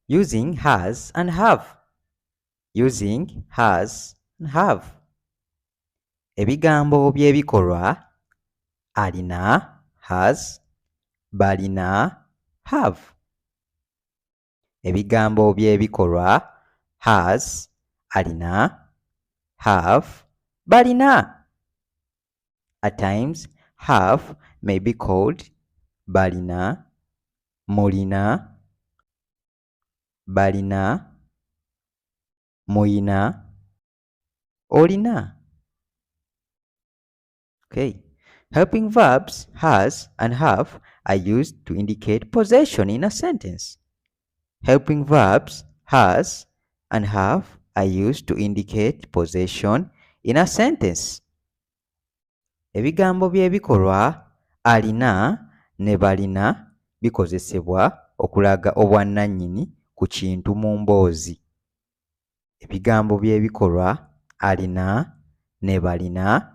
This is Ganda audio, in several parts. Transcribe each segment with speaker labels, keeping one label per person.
Speaker 1: using has and have. Using has and have. Ebigambo by'ebikolwa alina, has, balina, have. Ebigambo by'ebikolwa has, alina, have, balina. At times, have may be called balina, molina, balina, moina, olina. Okay. Helping verbs has and have are used to indicate possession in a sentence. Helping verbs has and have are used to indicate possession in a sentence. Ebigambo by'ebikolwa alina ne balina bikozesebwa okulaga obwannannyini ku kintu mu mboozi. Ebigambo by'ebikolwa alina ne balina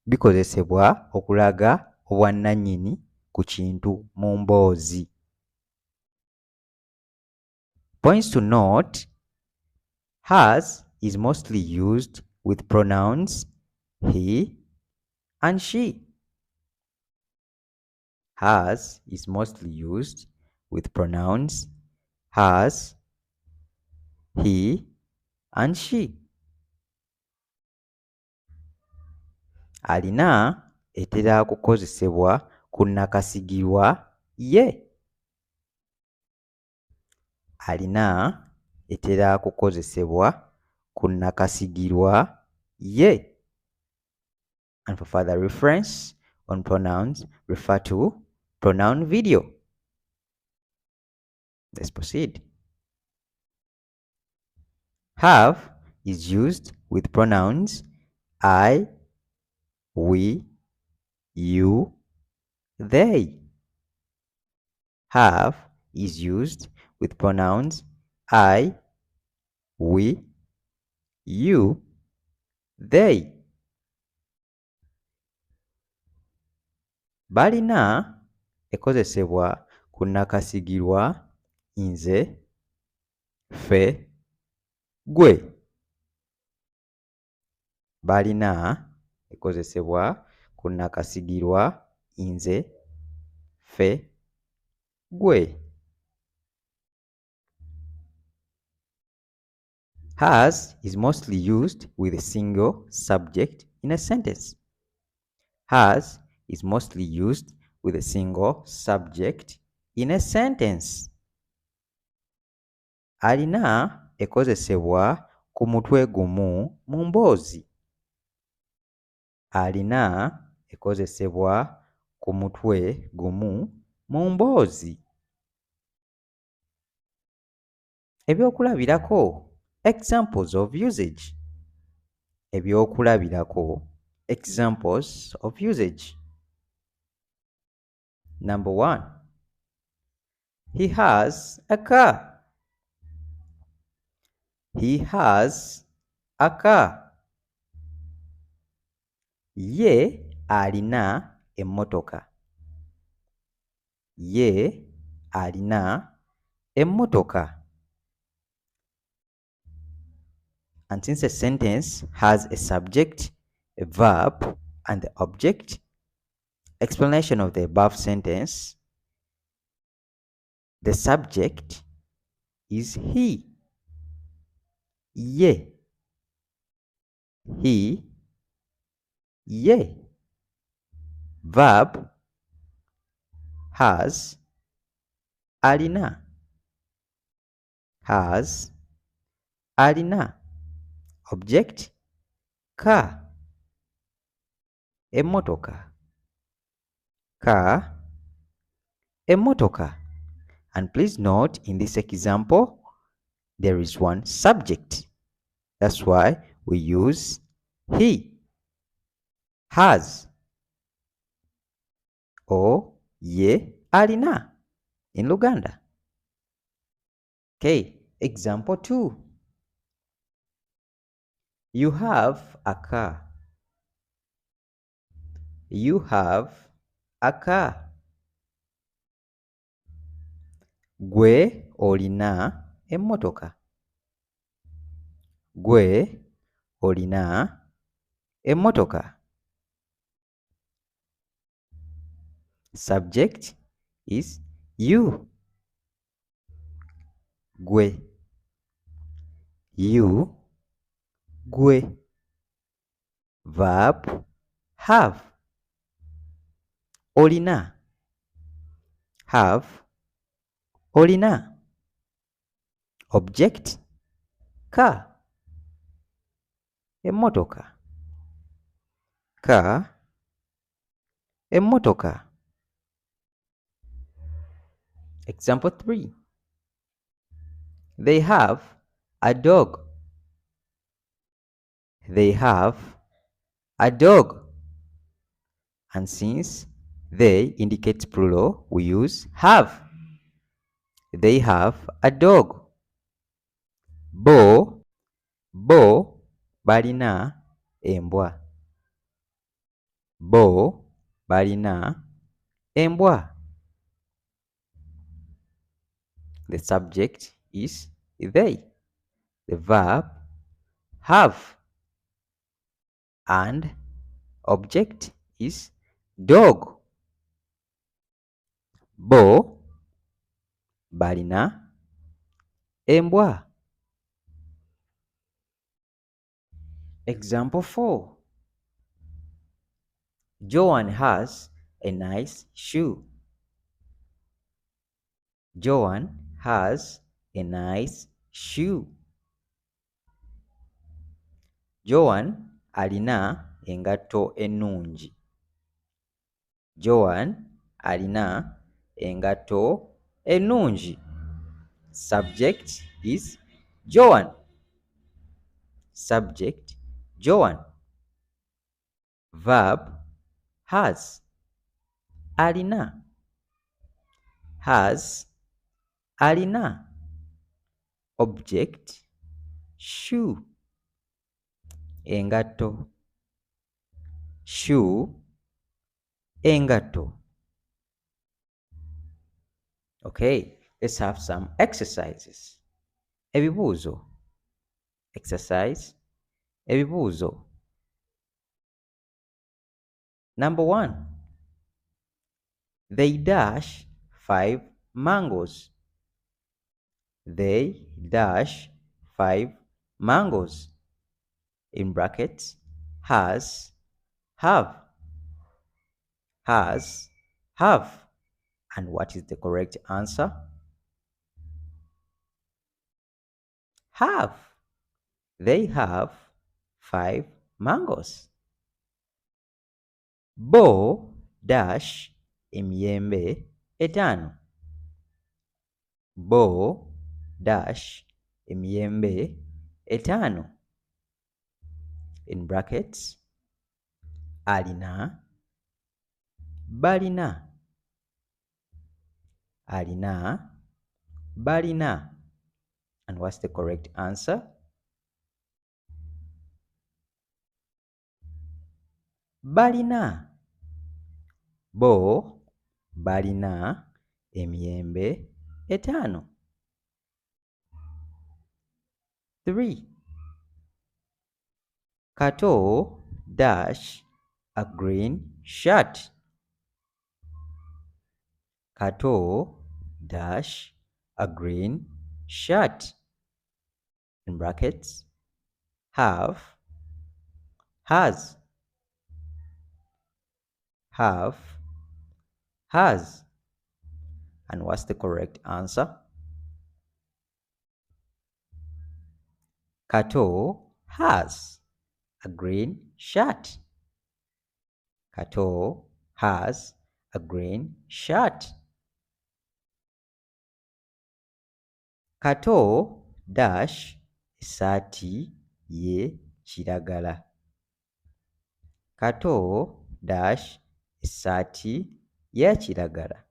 Speaker 1: bikozesebwa okulaga obwannannyini ku kintu mu mboozi. Points to note: has is mostly used with pronouns he and she. Has is mostly used with pronouns has, he, and she. Alina etera kukozesebwa ku nnakasigirwa ye. Alina etera kukozesebwa ku nnakasigirwa ye. And for further reference on pronouns, refer to pronoun video. Let's proceed. Have is used with pronouns I, we, you, they. Have is used with pronouns I, we, you, they. Balina ekozesebwa ku nnakasigirwa nze, ffe, gwe. Balina ekozesebwa ku nnakasigirwa nze, ffe, gwe. Has is mostly used with a single subject in a sentence. Has is mostly used with a single subject in a sentence. Alina ekozesebwa ku mutwe gumu mu mboozi. Alina ekozesebwa ku mutwe gumu mu mboozi. Ebyokulabirako, examples of usage. Ebyokulabirako, examples of usage. Number 1. He has a car. He has a car. Ye alina emmotoka. Ye alina emmotoka. And since a sentence has a subject, a verb, and the object, explanation of the above sentence: the subject is he. Ye. He. Ye. Verb: has, alina. Has, alina. Object: car. Emmotoka. Car, emmotoka. And please note, in this example, there is one subject. That's why we use he. Has or ye alina in Luganda. Okay, example 2. You have a car. You have a car. Gwe olina emmotoka. Gwe olina emmotoka. Subject is you. Gwe. You. Gwe. Verb have. Olina. Have. Olina. Object ka. Emmotoka. Ka. Emmotoka. Example 3. They have a dog. They have a dog. And since they indicates plural, we use have. They have a dog. Bo balina embwa. Bo balina embwa. The subject is they. The verb have. And object is dog. Bo balina embwa. Example 4. Joan has a nice shoe. Joan has a nice shoe. Joan alina engatto ennungi. Joan alina engatto ennungi. Subject is Joan. Subject Joan. Verb has. Alina. Has. Alina. Object shoe. Engatto. Shoe. Engatto. Okay, let's have some exercises. Ebibuuzo. Exercise. Ebibuuzo. Number 1. They dash 5 mangoes. They dash 5 mangoes. In brackets, has, have. Has, have. And what is the correct answer? Have. They have 5 mangoes. Bo dash emiyembe etaano. Bo dash emiyembe etaano. In brackets, alina, balina. Alina, balina. And what's the correct answer? Balina. Bo balina emiyembe etaano. 3. Kato dash a green shirt. Kato dash a green shirt. In brackets, have, has. Have, has. And what's the correct answer? Kato has a green shirt. Kato has a green shirt. Kato dash essaati ye kiragala. Kato dash essaati ye kiragala.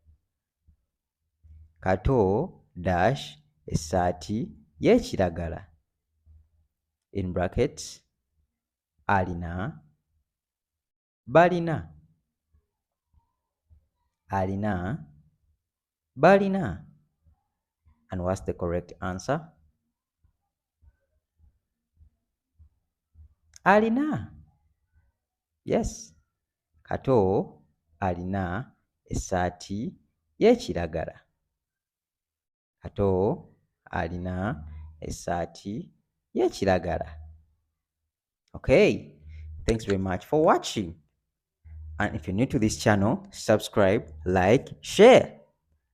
Speaker 1: Kato dash essaati ye kiragala. In brackets, alina, balina. Alina, balina. And what's the correct answer? Alina. Yes. Kato alina essaati y'ekiragala. Kato alina essaati y'ekiragala. Okay. Thanks very much for watching. And if you're new to this channel, subscribe, like, share.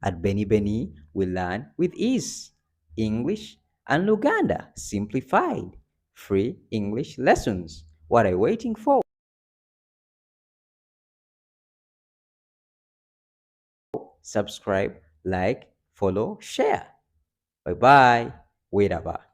Speaker 1: At Benny Benny, we learn with ease. English and Luganda simplified. Free English lessons. What are you waiting for? Subscribe, like, follow, share. Bye bye. Wait about.